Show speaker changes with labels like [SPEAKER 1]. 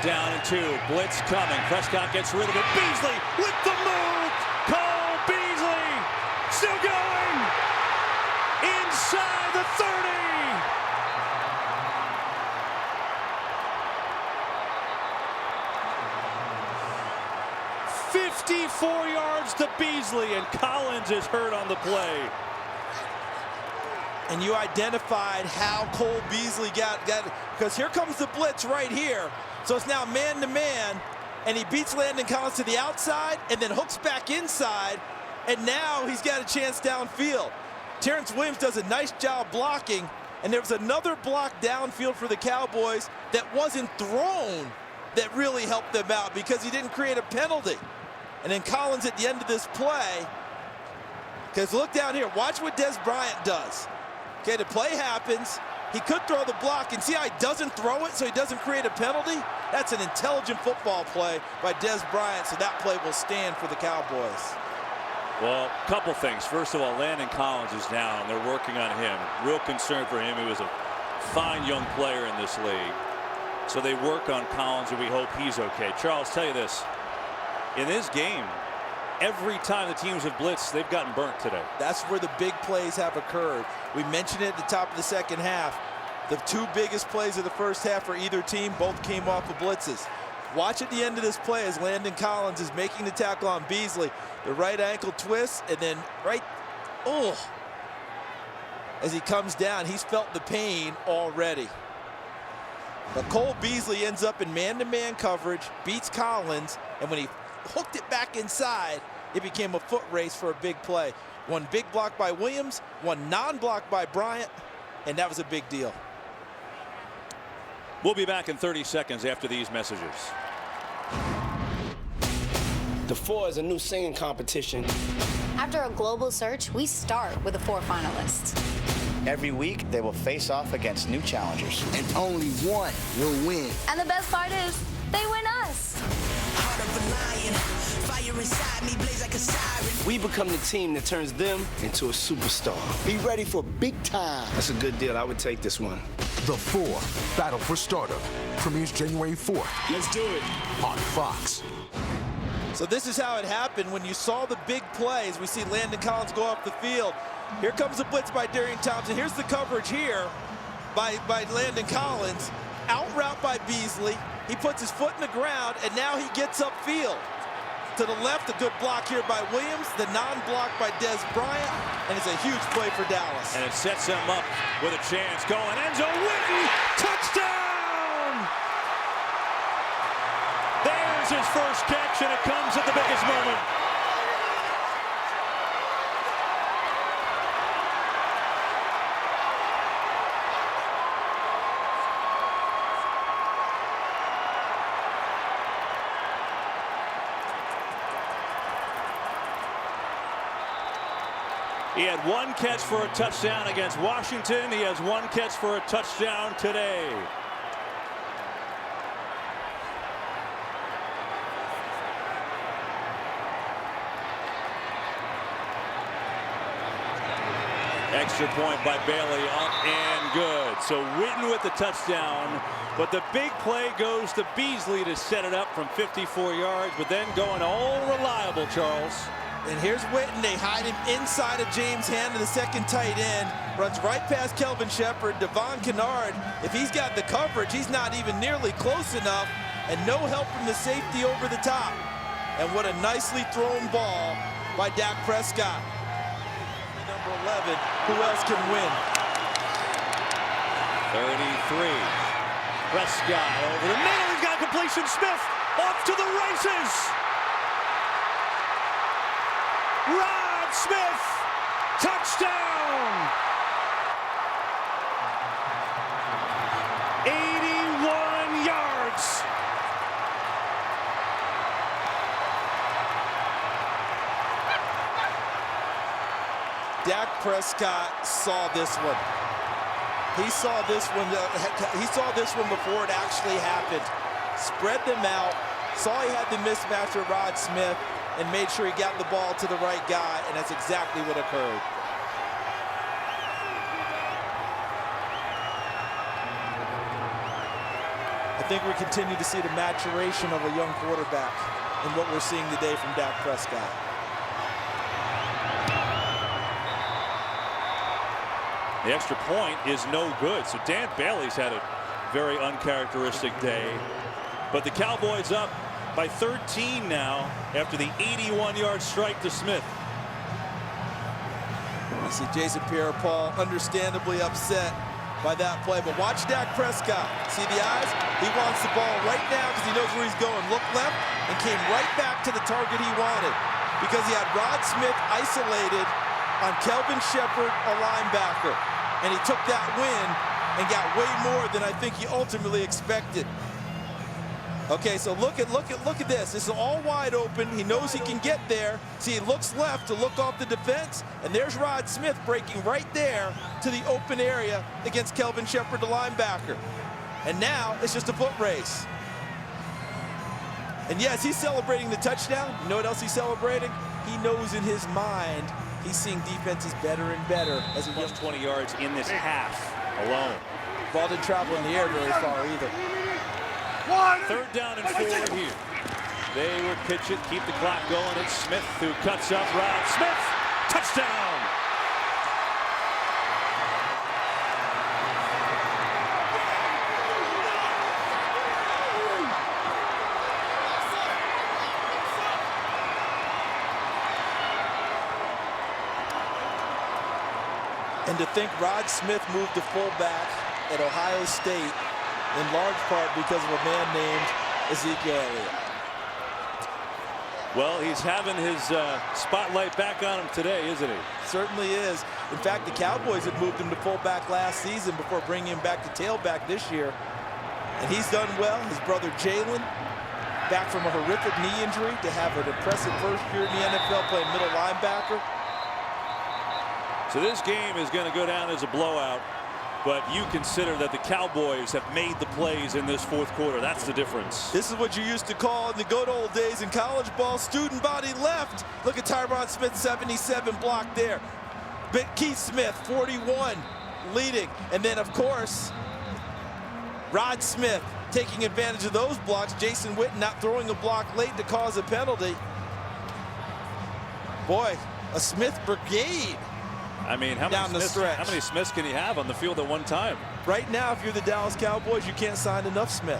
[SPEAKER 1] down and 2. Blitz coming. Prescott gets rid of it. Beasley with the move. Cole Beasley still going. Inside the 30. 54 yards to Beasley, and Collins is hurt on the play.
[SPEAKER 2] And you identified how Cole Beasley got because here comes the blitz right here. So it's now man-to-man, and he beats Landon Collins to the outside and then hooks back inside, and now he's got a chance downfield. Terrence Williams does a nice job blocking, and there was another block downfield for the Cowboys that wasn't thrown that really helped them out because he didn't create a penalty. And then Collins at the end of this play, because look down here, watch what Des Bryant does. Okay, the play happens. He could throw the block, and see how he doesn't throw it so he doesn't create a penalty? That's an intelligent football play by Des Bryant, so that play will stand for the Cowboys.
[SPEAKER 1] Well, a couple things. First of all, Landon Collins is down. They're working on him. Real concern for him. He was a fine young player in this league. So they work on Collins, and we hope he's okay. Charles, tell you this. In this game, every time the teams have blitzed, they've gotten burnt today.
[SPEAKER 2] That's where the big plays have occurred. We mentioned it at the top of the second half. The two biggest plays of the first half for either team both came off of blitzes. Watch at the end of this play as Landon Collins is making the tackle on Beasley. The right ankle twist, and then as he comes down, he's felt the pain already. But Cole Beasley ends up in man-to-man coverage, beats Collins, and when he hooked it back inside, it became a foot race for a big play. One big block by Williams, one non-block by Bryant, and that was a big deal.
[SPEAKER 1] We'll be back in 30 seconds after these messages.
[SPEAKER 3] The 4 is a new singing competition.
[SPEAKER 4] After a global search, we start with the 4 finalists.
[SPEAKER 5] Every week, they will face off against new challengers.
[SPEAKER 6] And only one will win.
[SPEAKER 4] And the best part is, they win us.
[SPEAKER 6] Heart of a lion, fire inside me blaze like a siren.
[SPEAKER 3] We become the team that turns them into a superstar.
[SPEAKER 6] Be ready for big time.
[SPEAKER 3] That's a good deal. I would take this one.
[SPEAKER 7] The 4 Battle for Stardom premieres January 4th.
[SPEAKER 3] Let's do it.
[SPEAKER 7] On Fox.
[SPEAKER 2] So this is how it happened when you saw the big plays. We see Landon Collins go off the field. Here comes the blitz by Darian Thompson. Here's the coverage here by Landon Collins. Out route by Beasley. He puts his foot in the ground, and now he gets upfield. To the left, a good block here by Williams. The non-block by Des Bryant, and it's a huge play for Dallas.
[SPEAKER 1] And it sets him up with a chance going. Enzo Witten, touchdown! There's his first catch, and it comes at the biggest moment. He had one catch for a touchdown against Washington. He has one catch for a touchdown today. Extra point by Bailey, up and good. So Witten with the touchdown, but the big play goes to Beasley to set it up from 54 yards, but then going all reliable, Charles.
[SPEAKER 2] And here's Witten. They hide him inside of James Hanna, the second tight end. Runs right past Kelvin Shepard. Devon Kennard, if he's got the coverage, he's not even nearly close enough. And no help from the safety over the top. And what a nicely thrown ball by Dak Prescott. Number 11, who else can win?
[SPEAKER 1] 33. Prescott over the middle. He's got completion. Smith off to the races. Rod Smith, touchdown! 81 yards.
[SPEAKER 2] Dak Prescott saw this one. He saw this one. He saw this one before it actually happened. Spread them out. Saw he had the mismatch with Rod Smith, and made sure he got the ball to the right guy, and that's exactly what occurred. think we continue to see the maturation of a young quarterback in what we're seeing today from Dak Prescott.
[SPEAKER 1] The extra point is no good. So Dan Bailey's had a very uncharacteristic day. But the Cowboys up by 13 now after the 81-yard strike to Smith.
[SPEAKER 2] You see Jason Pierre-Paul understandably upset by that play. But watch Dak Prescott. See the eyes? He wants the ball right now because he knows where he's going. Look left and came right back to the target he wanted because he had Rod Smith isolated on Kelvin Shepherd, a linebacker. And he took that win and got way more than I think he ultimately expected. Okay, so look at this. This is all wide open. He knows he can get there. See, he looks left to look off the defense, and there's Rod Smith breaking right there to the open area against Kelvin Shepherd, the linebacker. And now it's just a foot race. And yes, he's celebrating the touchdown. You know what else he's celebrating? He knows in his mind he's seeing defenses better and better as he
[SPEAKER 1] Plus 20 yards in this half alone.
[SPEAKER 2] Ball didn't travel in the air very far either.
[SPEAKER 1] 3rd down and 4 here. They will pitch it, keep the clock going. It's Smith who cuts up Rod Smith. Touchdown!
[SPEAKER 2] And to think Rod Smith moved to fullback at Ohio State in large part because of a man named Ezekiel Elliott.
[SPEAKER 1] Well, he's having his spotlight back on him today, isn't he?
[SPEAKER 2] Certainly is. In fact, the Cowboys had moved him to fullback last season before bringing him back to tailback this year. And he's done well. His brother Jalen, back from a horrific knee injury to have an impressive first year in the NFL playing middle linebacker.
[SPEAKER 1] So this game is going to go down as a blowout. But you consider that the Cowboys have made the plays in this 4th quarter. That's the difference.
[SPEAKER 2] This is what you used to call in the good old days in college ball, student body left. Look at Tyron Smith, 77 block there. But Keith Smith, 41, leading. And then, of course, Rod Smith taking advantage of those blocks. Jason Witten not throwing a block late to cause a penalty. Boy, a Smith brigade.
[SPEAKER 1] I mean, how many Smiths can you have on the field at one time?
[SPEAKER 2] Right now, if you're the Dallas Cowboys, you can't sign enough Smith.